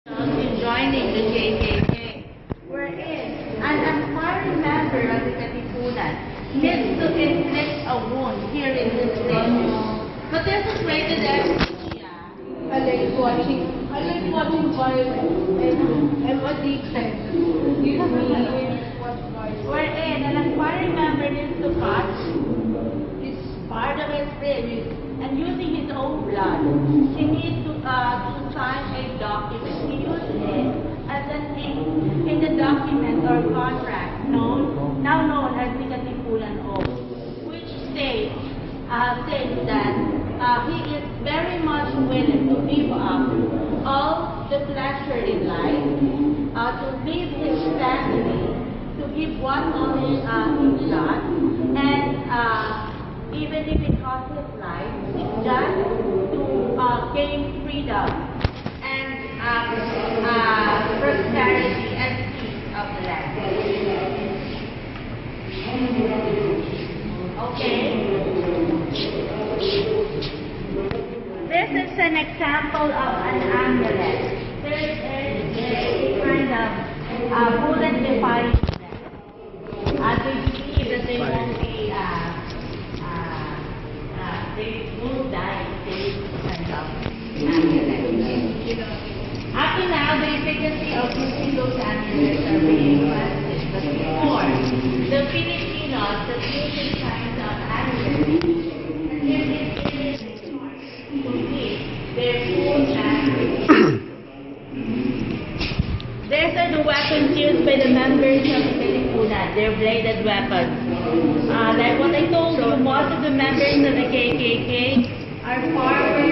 in joining the KKK, wherein an aspiring member of the Katipunan needs to inflict a wound here in this state. But there's a rated evidence. I like watching violence and I'm addicted. Excuse me, watch violence. Wherein an aspiring member needs to cut his part of his ribs and using his own blood, he needs to sign a document. He uses it as an ink in the document or contract now known as the Katipunan Oath, which states that he is very much willing to give up all the pleasure in life, to leave his family, to give what only he got, and even if it costs his life, it's just to gain freedom and prosperity and peace of the land. Okay? This is an example of an amulet. There is a kind of bullet defying them. They believe that they won't be they won't die if they kind of amulet. Up to now, the efficacy of using those amulets are being questioned. But before, the Filipinos that use these kinds of amulets, and yet it is to meet their full family. These are the weapons used by the members of the Katipunan, their bladed weapons. Like what I told you, most of the members of the KKK are farmers.